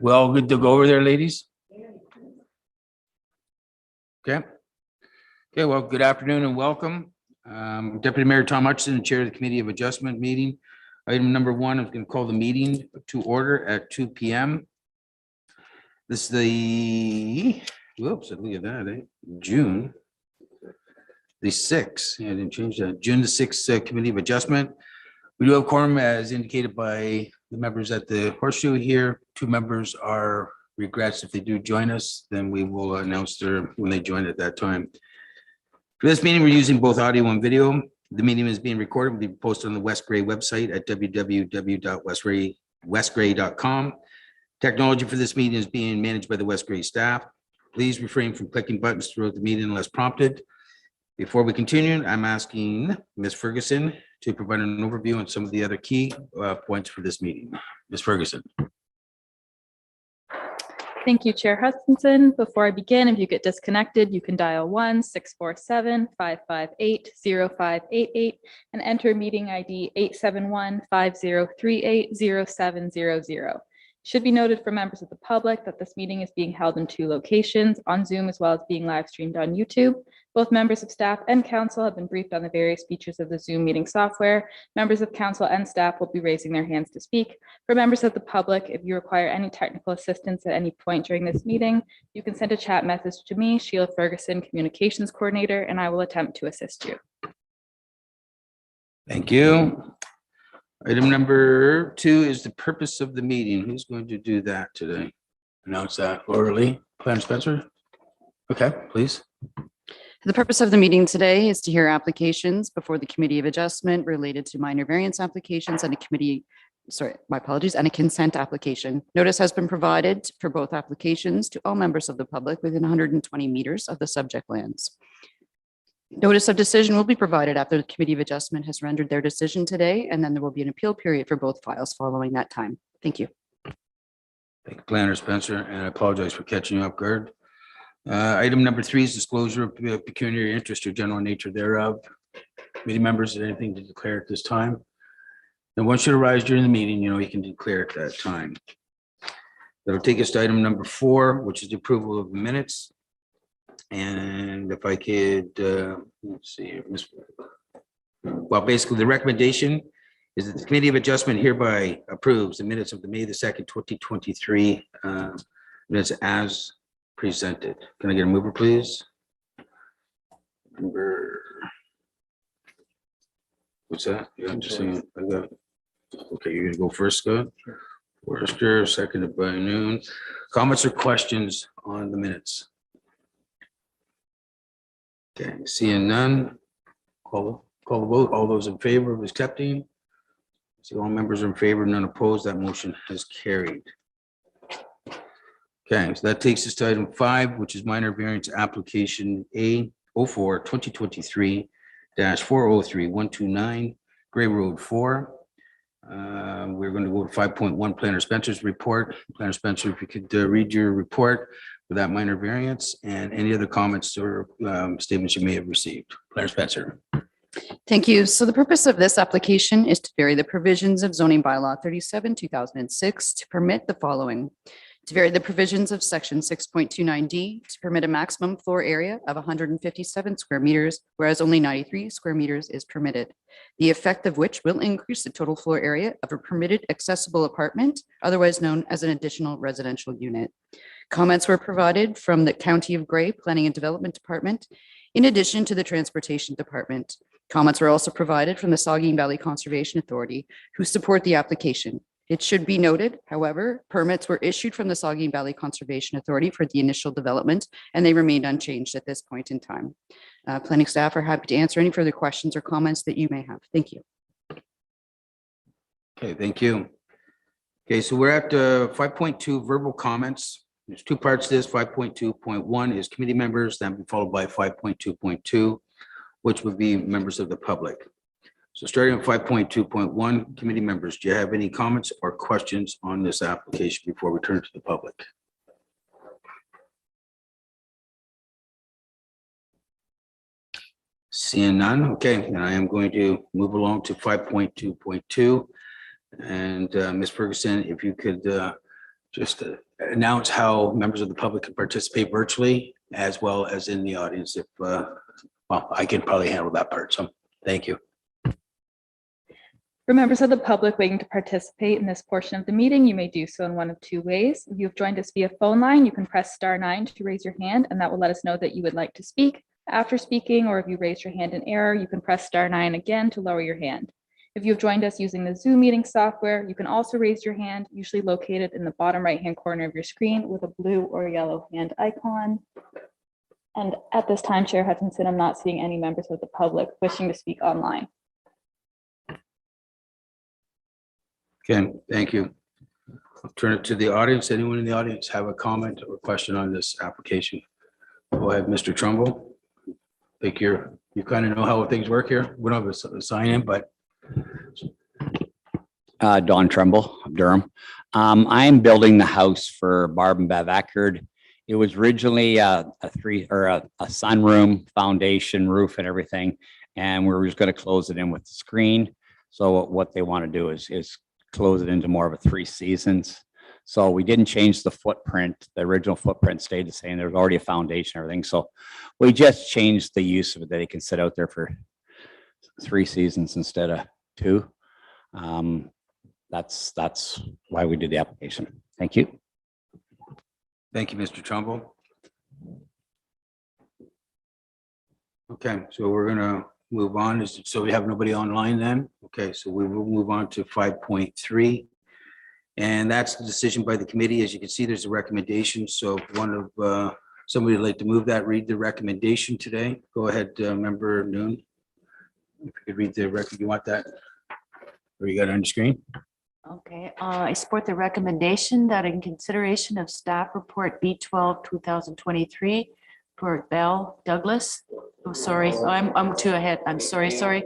Well, good to go over there, ladies. Okay. Okay, well, good afternoon and welcome. Deputy Mayor Tom Hutchison, Chair of the Committee of Adjustment meeting. Item number 1, I'm going to call the meeting to order at 2 p.m. This is the, whoops, look at that, June the 6th. Yeah, I didn't change that. June the 6th Committee of Adjustment. We do have quorum as indicated by the members at the horseshoe here. 2 members are regrets. If they do join us, then we will announce when they join at that time. For this meeting, we're using both audio and video. The meeting is being recorded. Will be posted on the West Gray website at www.westgray.com. Technology for this meeting is being managed by the West Gray staff. Please refrain from clicking buttons throughout the meeting unless prompted. Before we continue, I'm asking Ms. Ferguson to provide an overview on some of the other key points for this meeting. Ms. Ferguson. Thank you, Chair Hutchinson. Before I begin, if you get disconnected, you can dial 1-647-558-0588 and enter meeting ID 871-5038-0700. Should be noted for members of the public that this meeting is being held in 2 locations, on Zoom as well as being live streamed on YouTube. Both members of staff and council have been briefed on the various features of the Zoom meeting software. Members of council and staff will be raising their hands to speak. For members of the public, if you require any technical assistance at any point during this meeting, you can send a chat message to me, Sheila Ferguson, Communications Coordinator, and I will attempt to assist you. Thank you. Item number 2 is the purpose of the meeting. Who's going to do that today? Announce that orally. Planner Spencer? Okay, please. The purpose of the meeting today is to hear applications before the Committee of Adjustment related to minor variance applications and and a consent application. Notice has been provided for both applications to all members of the public within 120 meters of the subject lands. Notice of decision will be provided after the Committee of Adjustment has rendered their decision today, and then there will be an appeal period for both files following that time. Thank you. Thank you, Planner Spencer, and I apologize for catching you off guard. Item number 3 is disclosure of pecuniary interest or general nature thereof. Committee members, is there anything to declare at this time? And once should arise during the meeting, you can declare at that time. That'll take us to item number 4, which is the approval of the minutes. And if I could, let's see here. Well, basically the recommendation is that the Committee of Adjustment hereby approves the minutes of the May the 2nd, 2023 minutes as presented. Can I get a mover, please? What's that? Yeah, I'm just saying. Okay, you're gonna go first, Scott. Forrester, seconded by Noon. Comments or questions on the minutes? Okay, seeing none, call the vote. All those in favor of accepting? See all members are in favor, none opposed. That motion has carried. Okay, so that takes us to item 5, which is minor variance application A04 2023-403129 Gray Road 4. We're going to go to 5.1 Planner Spencer's report. Planner Spencer, if you could read your report for that minor variance and any other comments or statements you may have received. Planner Spencer. Thank you. So the purpose of this application is to vary the provisions of zoning bylaw 37/2006 to permit the following. To vary the provisions of section 6.29D to permit a maximum floor area of 157 square meters, whereas only 93 square meters is permitted. The effect of which will increase the total floor area of a permitted accessible apartment, otherwise known as an additional residential unit. Comments were provided from the County of Gray Planning and Development Department, in addition to the Transportation Department. Comments were also provided from the Saugeen Valley Conservation Authority, who support the application. It should be noted, however, permits were issued from the Saugeen Valley Conservation Authority for the initial development, and they remained unchanged at this point in time. Planning staff are happy to answer any further questions or comments that you may have. Thank you. Okay, thank you. Okay, so we're at 5.2 verbal comments. There's 2 parts to this. 5.2.1 is committee members, then followed by 5.2.2, which would be members of the public. So starting at 5.2.1, committee members, do you have any comments or questions on this application before we turn to the public? Seeing none, okay, and I am going to move along to 5.2.2. And Ms. Ferguson, if you could just to announce how members of the public can participate virtually as well as in the audience. If, well, I can probably handle that part. So thank you. For members of the public waiting to participate in this portion of the meeting, you may do so in one of two ways. If you've joined us via phone line, you can press *9 to raise your hand, and that will let us know that you would like to speak after speaking, or if you raised your hand in error, you can press *9 again to lower your hand. If you've joined us using the Zoom meeting software, you can also raise your hand, usually located in the bottom right-hand corner of your screen with a blue or yellow hand icon. And at this time, Chair Hutchinson, I'm not seeing any members of the public wishing to speak online. Okay, thank you. I'll turn it to the audience. Anyone in the audience have a comment or question on this application? Go ahead, Mr. Trumbull. I think you kind of know how things work here. We don't have a sign in, but. Don Trumbull of Durham. I'm building the house for Barb and Bev Eckerd. It was originally a sunroom, foundation, roof and everything. And we were just going to close it in with the screen. So what they want to do is close it into more of a 3 seasons. So we didn't change the footprint. The original footprint stayed the same. There was already a foundation and everything. So we just changed the use of it, that they can sit out there for 3 seasons instead of 2. That's why we did the application. Thank you. Thank you, Mr. Trumbull. Okay, so we're gonna move on. So we have nobody online then? Okay, so we will move on to 5.3. And that's the decision by the committee. As you can see, there's a recommendation. So if one of somebody would like to move that, read the recommendation today. Go ahead, Member Noon. If you could read the record, you want that? Or you got it on your screen? Okay, I support the recommendation that in consideration of staff report B12 2023 for Bell Douglas. Oh, sorry, I'm 2 ahead. I'm sorry. Sorry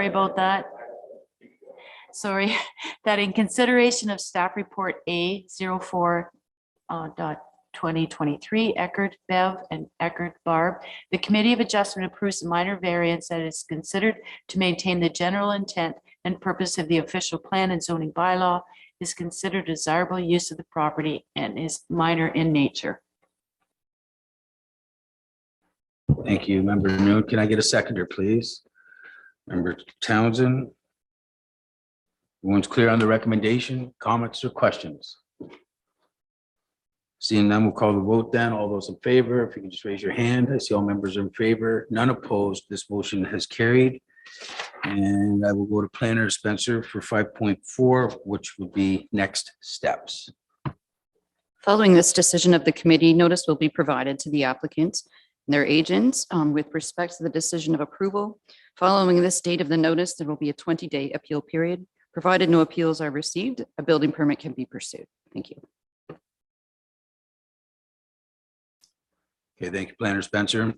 about that. Sorry, that in consideration of staff report A04 .2023 Eckerd Bev and Eckerd Barb, the Committee of Adjustment approves a minor variance that is considered to maintain the general intent and purpose of the official plan and zoning bylaw, is considered desirable use of the property, and is minor in nature. Thank you, Member Noon. Can I get a seconder, please? Member Townsend. Everyone's clear on the recommendation, comments or questions? Seeing none, we'll call the vote then. All those in favor, if you can just raise your hand. I see all members are in favor, none opposed. This motion has carried. And I will go to Planner Spencer for 5.4, which would be next steps. Following this decision of the committee, notice will be provided to the applicants and their agents with respect to the decision of approval. Following this date of the notice, there will be a 20-day appeal period. Provided no appeals are received, a building permit can be pursued. Thank you. Okay, thank you, Planner Spencer.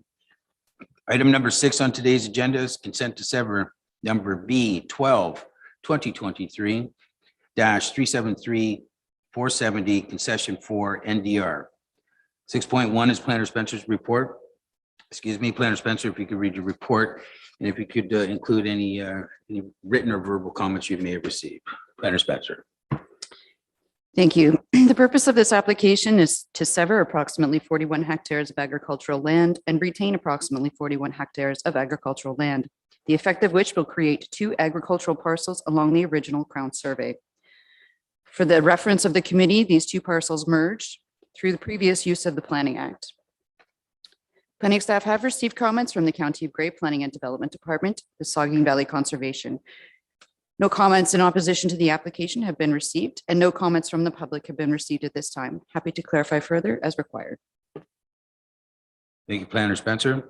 Item number 6 on today's agenda is consent to sever number B12 2023-373-470 concession for NDR. 6.1 is Planner Spencer's report. Excuse me, Planner Spencer, if you could read your report and if you could include any written or verbal comments you may have received. Planner Spencer. Thank you. The purpose of this application is to sever approximately 41 hectares of agricultural land and retain approximately 41 hectares of agricultural land, the effect of which will create 2 agricultural parcels along the original Crown survey. For the reference of the committee, these 2 parcels merged through the previous use of the Planning Act. Planning staff have received comments from the County of Grey Planning and Development Department, the Saugeen Valley Conservation. No comments in opposition to the application have been received, and no comments from the public have been received at this time. Happy to clarify further as required. Thank you, Planner Spencer.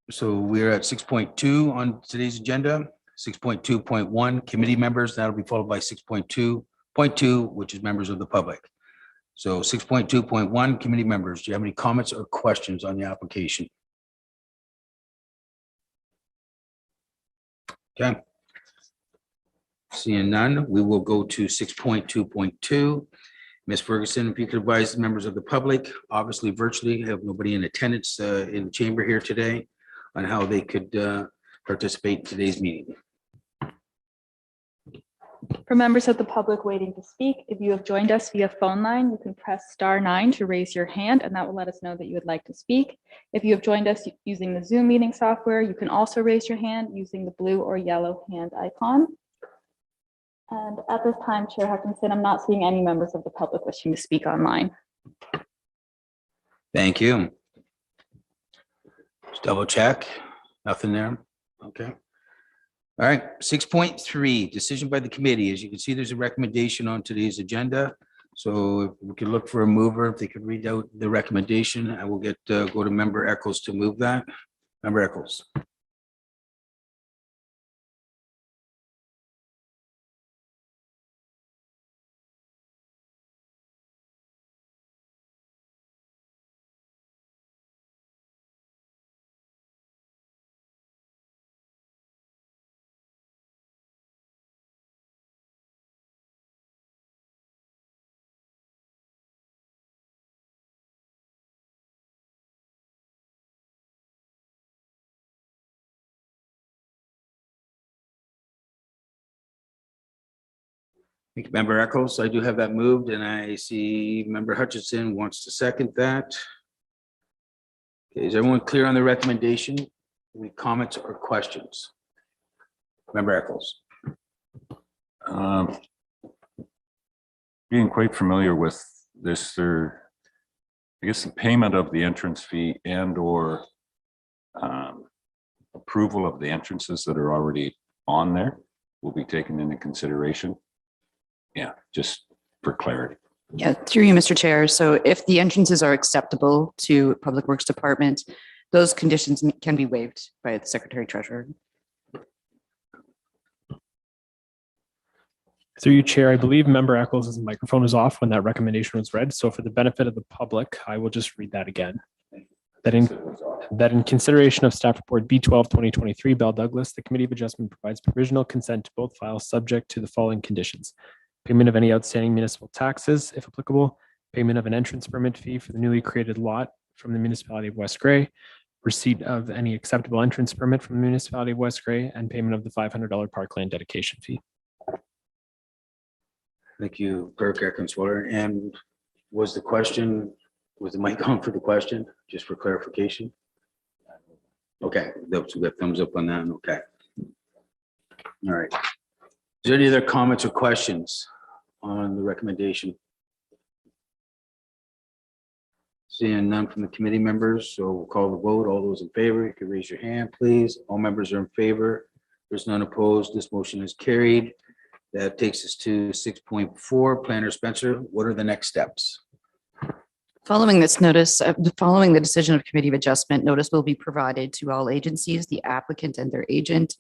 So we're at 6.2 on today's agenda. 6.2.1 committee members. That'll be followed by 6.2.2, which is members of the public. So 6.2.1 committee members. Do you have any comments or questions on the application? Okay. Seeing none, we will go to 6.2.2. Ms. Ferguson, if you could advise the members of the public, obviously virtually, have nobody in attendance in the chamber here today, on how they could participate in today's meeting. For members of the public waiting to speak, if you have joined us via phone line, you can press *9 to raise your hand, and that will let us know that you would like to speak. If you have joined us using the Zoom meeting software, you can also raise your hand using the blue or yellow hand icon. And at this time, Chair Hutchinson, I'm not seeing any members of the public wishing to speak online. Thank you. Just double check. Nothing there. Okay. All right, 6.3, decision by the committee. As you can see, there's a recommendation on today's agenda. So if we could look for a mover, if they could read out the recommendation, I will go to Member Eccles to move that. Member Eccles. Thank you, Member Eccles. I do have that moved, and I see Member Hutchinson wants to second that. Okay, is everyone clear on the recommendation? Any comments or questions? Member Eccles. Being quite familiar with this, I guess the payment of the entrance fee and or approval of the entrances that are already on there will be taken into consideration. Yeah, just for clarity. Yeah, through you, Mr. Chair. So if the entrances are acceptable to Public Works Department, those conditions can be waived by the Secretary Treasurer. Through you, Chair, I believe Member Eccles' microphone was off when that recommendation was read. So for the benefit of the public, I will just read that again. That in consideration of staff report B12 2023 Bell Douglas, the Committee of Adjustment provides provisional consent to both files subject to the following conditions: payment of any outstanding municipal taxes, if applicable, payment of an entrance permit fee for the newly created lot from the municipality of West Gray, receipt of any acceptable entrance permit from the municipality of West Gray, and payment of the $500 parkland dedication fee. Thank you, Clerk Eckenswaller. And was the the mic on for the question, just for clarification? Okay, those who got thumbs up on that, okay. All right. Is there any other comments or questions on the recommendation? Seeing none from the committee members, so we'll call the vote. All those in favor, you can raise your hand, please. All members are in favor. There's none opposed. This motion is carried. That takes us to 6.4. Planner Spencer, what are the next steps? Following this notice, following the decision of Committee of Adjustment, notice will be provided to all agencies, the applicant and their agent,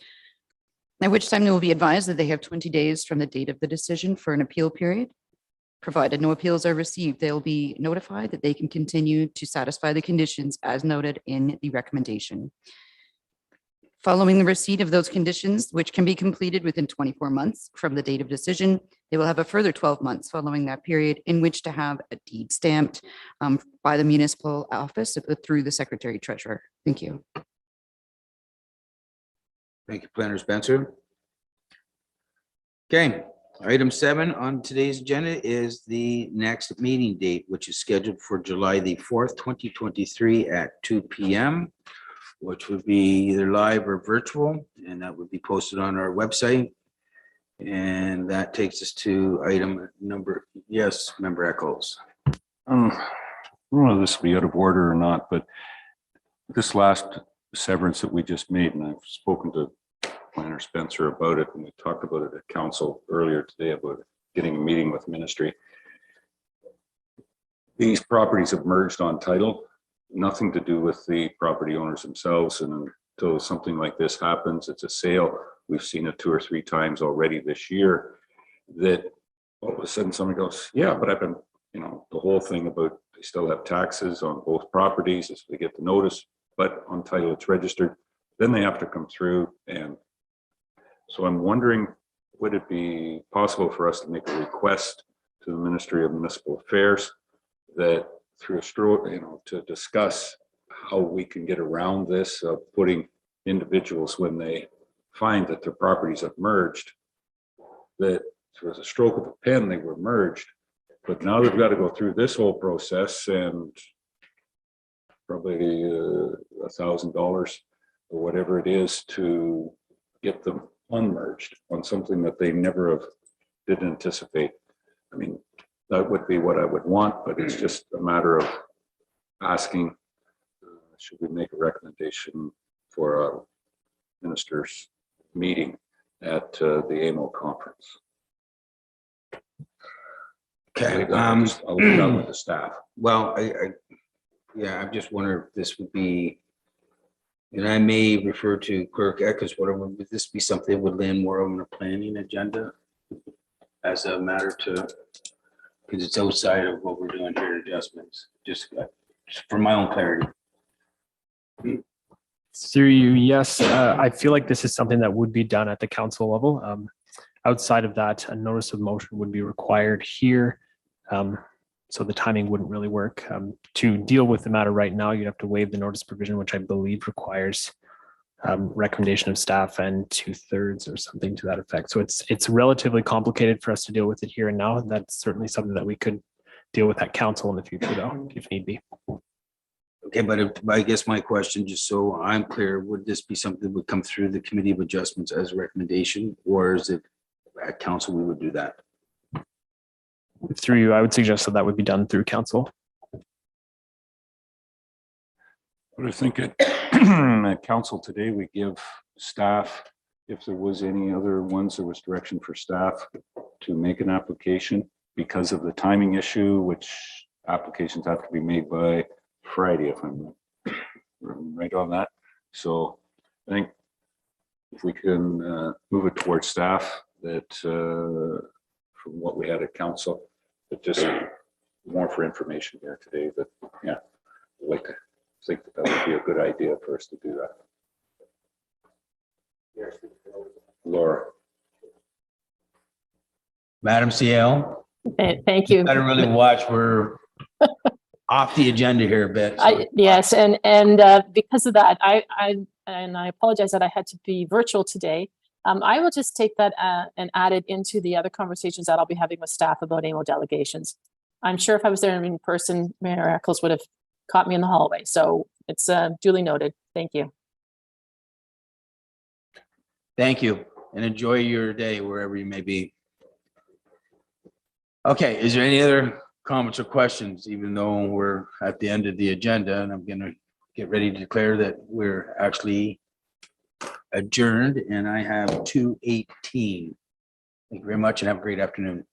at which time they will be advised that they have 20 days from the date of the decision for an appeal period. Provided no appeals are received, they will be notified that they can continue to satisfy the conditions as noted in the recommendation. Following the receipt of those conditions, which can be completed within 24 months from the date of decision, they will have a further 12 months following that period in which to have a deed stamped by the municipal office through the Secretary Treasurer. Thank you. Thank you, Planner Spencer. Okay, item 7 on today's agenda is the next meeting date, which is scheduled for July the 4th, 2023 at 2 p.m., which would be either live or virtual, and that would be posted on our website. And that takes us to item number, yes, Member Eccles. I don't know if this will be out of order or not, but this last severance that we just made, and I've spoken to Planner Spencer about it, and we talked about it at council earlier today about getting a meeting with ministry. These properties have merged on title, nothing to do with the property owners themselves. And until something like this happens, it's a sale. We've seen it 2 or 3 times already this year, that all of a sudden someone goes, yeah, but I've been, the whole thing about they still have taxes on both properties as they get the notice, but on title it's registered. Then they have to come through. And so I'm wondering, would it be possible for us to make a request to the Ministry of Municipal Affairs that through a straw, to discuss how we can get around this, putting individuals when they find that their properties have merged, that So it was a stroke of a pen, they were merged. But now they've got to go through this whole process and probably $1,000 or whatever it is to get them unmerged on something that they never have did anticipate. I mean, that would be what I would want, but it's just a matter of asking, should we make a recommendation for a ministers' meeting at the AMO conference? Okay, I'll leave that with the staff. well, yeah, I just wonder if this would be, and I may refer to Clerk Eckes, whatever, would this be something that would land more on the planning agenda as a matter to, because it's outside of what we're doing here, adjustments, just for my own clarity. Through you, yes. I feel like this is something that would be done at the council level. Outside of that, a notice of motion would be required here. So the timing wouldn't really work. To deal with the matter right now, you'd have to waive the notice provision, which I believe requires recommendation of staff and 2/3 or something to that effect. So it's relatively complicated for us to deal with it here and now. That's certainly something that we could deal with at council in the future, though, if need be. Okay, but I guess my question, just so I'm clear, would this be something that would come through the Committee of Adjustments as a recommendation, or is it at council we would do that? Through you, I would suggest that would be done through council. But I think at council today, we give staff, if there was any other ones, there was direction for staff to make an application because of the timing issue, which applications have to be made by Friday, if I'm right on that. So I think if we can move it towards staff, that from what we had at council, but just more for information here today, that, yeah, I'd like to think that would be a good idea for us to do that. Laura. Madam CL, Thank you. better really watch, we're off the agenda here a bit. so- Yes, and because of that, I apologize that I had to be virtual today. I will just take that and add it into the other conversations that I'll be having with staff about AMO delegations. I'm sure if I was there in person, Mayor Eccles would have caught me in the hallway. So it's duly noted. Thank you. Thank you, and enjoy your day wherever you may be. Okay, is there any other comments or questions, even though we're at the end of the agenda, and I'm gonna get ready to declare that we're actually adjourned, and I have 2:18. Thank you very much and have a great afternoon.